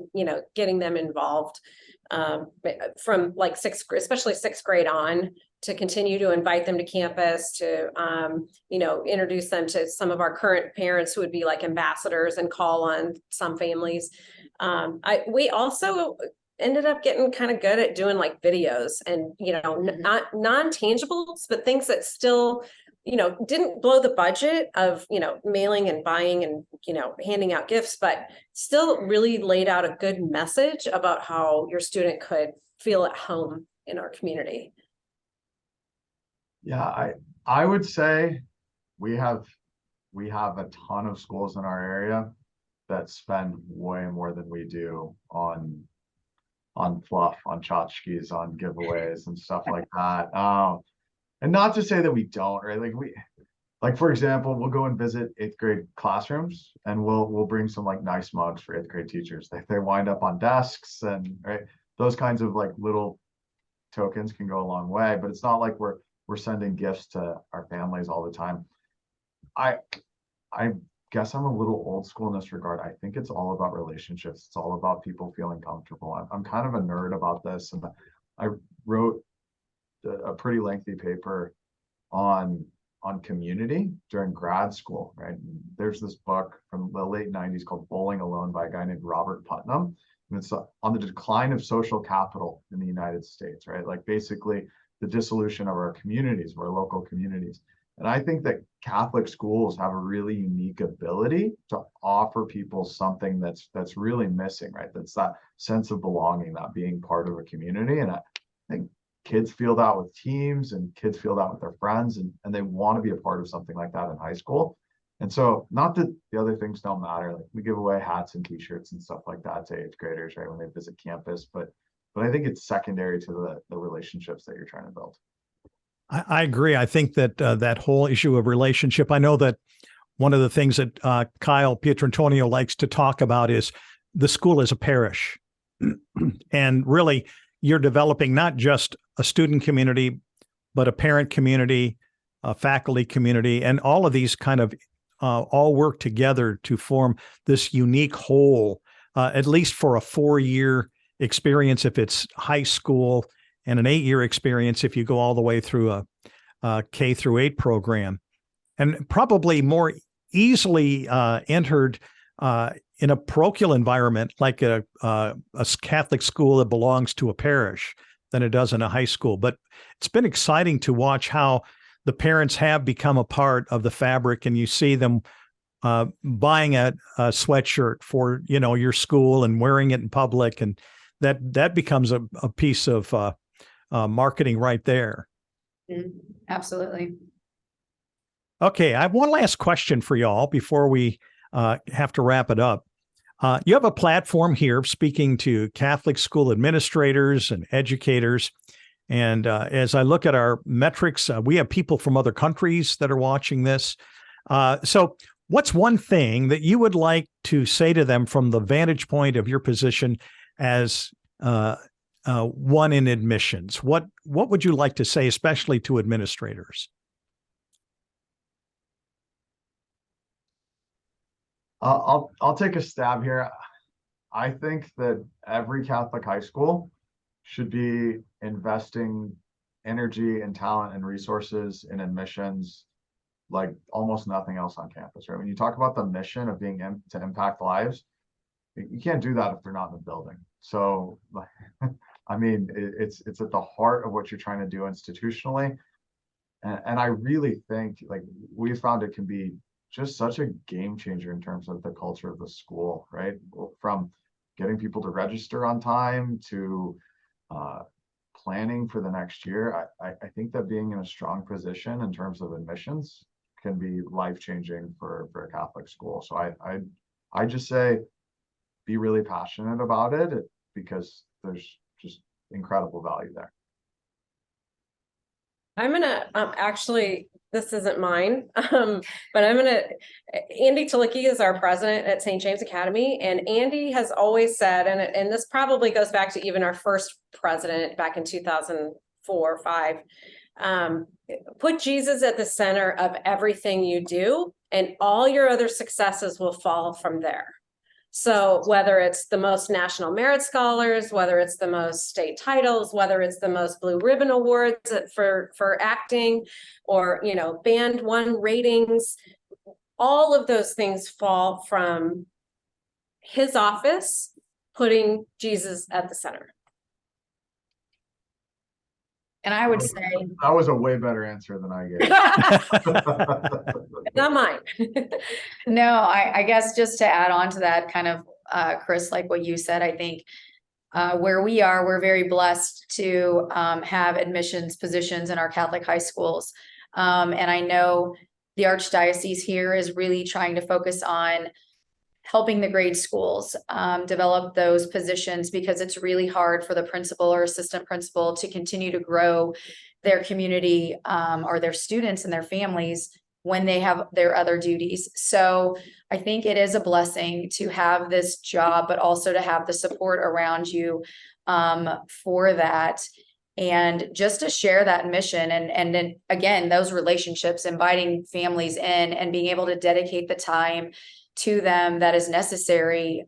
getting them involved from like especially sixth grade on, to continue to invite them to campus, to, introduce them to some of our current parents who would be like ambassadors and call on some families. We also ended up getting kind of good at doing like videos and, not non-tangibles, but things that still, didn't blow the budget of, mailing and buying and, handing out gifts, but still really laid out a good message about how your student could feel at home in our community. Yeah, I would say we have a ton of schools in our area that spend way more than we do on fluff, on tchotchkes, on giveaways and stuff like that. And not to say that we don't, right? Like for example, we'll go and visit 8th grade classrooms and we'll bring some like nice mugs for 8th grade teachers. They wind up on desks, and right, those kinds of like little tokens can go a long way, but it's not like we're sending gifts to our families all the time. I guess I'm a little old school in this regard. I think it's all about relationships. It's all about people feeling comfortable. I'm kind of a nerd about this, and I wrote a pretty lengthy paper on community during grad school, right? There's this book from the late 90s called Bowling Alone by a guy named Robert Putnam. And it's on the decline of social capital in the United States, right? Like basically the dissolution of our communities, of our local communities. And I think that Catholic schools have a really unique ability to offer people something that's really missing, right? That's that sense of belonging, that being part of a community. And I think kids feel that with teams, and kids feel that with their friends, and they want to be a part of something like that in high school. And so, not that the other things don't matter, like we give away hats and t-shirts and stuff like that to 8th graders, right, when they visit campus, but I think it's secondary to the relationships that you're trying to build. I agree. I think that that whole issue of relationship, I know that one of the things that Kyle Pietrantonio likes to talk about is the school is a parish. And really, you're developing not just a student community, but a parent community, a faculty community, and all of these kind of all work together to form this unique whole, at least for a 4-year experience if it's high school, and an 8-year experience if you go all the way through a K through 8 program, and probably more easily entered in a parochial environment like a Catholic school that belongs to a parish than it does in a high school. But it's been exciting to watch how the parents have become a part of the fabric, and you see them buying a sweatshirt for, your school and wearing it in public. And that becomes a piece of marketing right there. Absolutely. Okay, I have one last question for y'all before we have to wrap it up. You have a platform here speaking to Catholic school administrators and educators. And as I look at our metrics, we have people from other countries that are watching this. So what's one thing that you would like to say to them from the vantage point of your position as one in admissions? What would you like to say, especially to administrators? I'll take a stab here. I think that every Catholic high school should be investing energy and talent and resources in admissions like almost nothing else on campus, right? When you talk about the mission of being to impact lives, you can't do that if they're not in the building. So, I mean, it's at the heart of what you're trying to do institutionally. And I really think like we found it can be just such a game changer in terms of the culture of the school, right? From getting people to register on time to planning for the next year. I think that being in a strong position in terms of admissions can be life-changing for a Catholic school. So I just say be really passionate about it because there's just incredible value there. I'm gonna actually, this isn't mine, but Andy Talicki is our president at St. James Academy, and Andy has always said, and this probably goes back to even our first president back in 2004 or 5, put Jesus at the center of everything you do, and all your other successes will fall from there. So whether it's the most national merit scholars, whether it's the most state titles, whether it's the most blue ribbon awards for acting, or, band 1 ratings, all of those things fall from his office, putting Jesus at the center. And I would say that was a way better answer than I gave. Not mine. No, I guess just to add on to that kind of, Chris, like what you said, I think where we are, we're very blessed to have admissions positions in our Catholic high schools. And I know the Archdiocese here is really trying to focus on helping the grade schools develop those positions, because it's really hard for the principal or assistant principal to continue to grow their community or their students and their families when they have their other duties. So I think it is a blessing to have this job, but also to have the support around you for that. And just to share that mission and then again, those relationships, inviting families in and being able to dedicate the time to them that is necessary,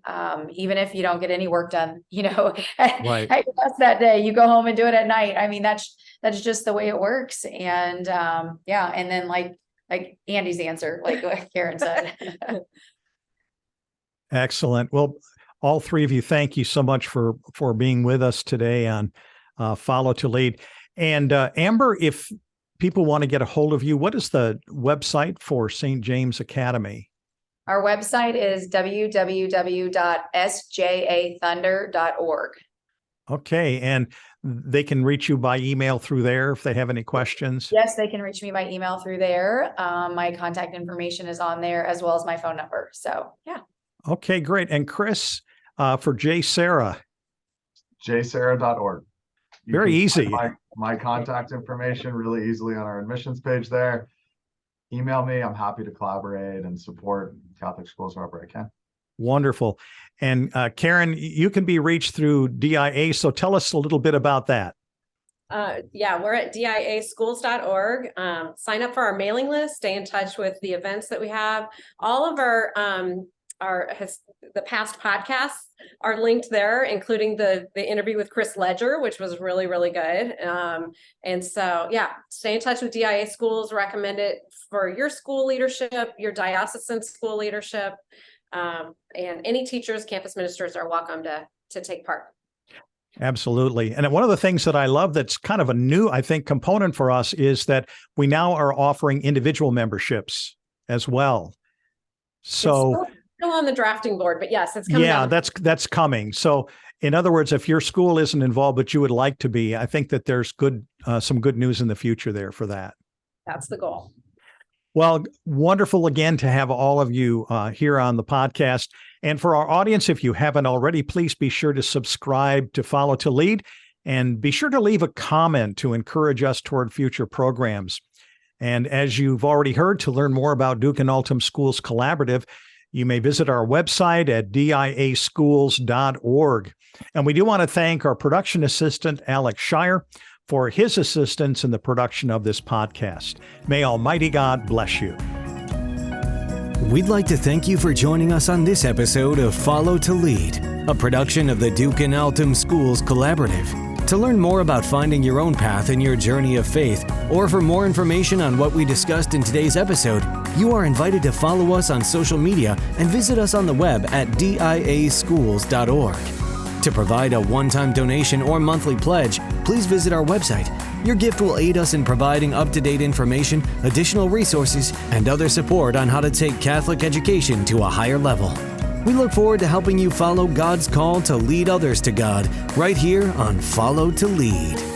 even if you don't get any work done, Right. at your best that day, you go home and do it at night. I mean, that's just the way it works. And and then like Andy's answer, like what Karen said. Excellent. Well, all three of you, thank you so much for being with us today on Follow to Lead. And Amber, if people want to get a hold of you, what is the website for St. James Academy? Our website is www.sjathunder.org. Okay. And they can reach you by email through there if they have any questions. Yes, they can reach me by email through there. My contact information is on there as well as my phone number. So, yeah. Okay, great. And Chris, for JSerra. JSerra.org. Very easy. My contact information really easily on our admissions page there. Email me. I'm happy to collaborate and support Catholic schools wherever I can. Wonderful. And Karen, you can be reached through DIA. So tell us a little bit about that. We're at diaschools.org. Sign up for our mailing list, stay in touch with the events that we have. All of the past podcasts are linked there, including the interview with Chris Ledger, which was really, really good. And so, stay in touch with DIA Schools, recommend it for your school leadership, your diocesan school leadership, and any teachers, campus ministers are welcome to take part. Absolutely. And one of the things that I love that's kind of a new, I think, component for us is that we now are offering individual memberships as well. So still on the drafting board, but yes, it's coming. Yeah, that's coming. So in other words, if your school isn't involved, but you would like to be, I think that there's some good news in the future there for that. That's the goal. Well, wonderful again to have all of you here on the podcast. And for our audience, if you haven't already, please be sure to subscribe to Follow to Lead and be sure to leave a comment to encourage us toward future programs. And as you've already heard, to learn more about Duke and Altum Schools Collaborative, you may visit our website at diaschools.org. And we do want to thank our production assistant, Alex Shire, for his assistance in the production of this podcast. May Almighty God bless you. We'd like to thank you for joining us on this episode of Follow to Lead, a production of the Duke and Altum Schools Collaborative. To learn more about finding your own path in your journey of faith, or for more information on what we discussed in today's episode, you are invited to follow us on social media and visit us on the web at diaschools.org. To provide a one-time donation or monthly pledge, please visit our website. Your gift will aid us in providing up-to-date information, additional resources, and other support on how to take Catholic education to a higher level. We look forward to helping you follow God's call to lead others to God right here on Follow to Lead.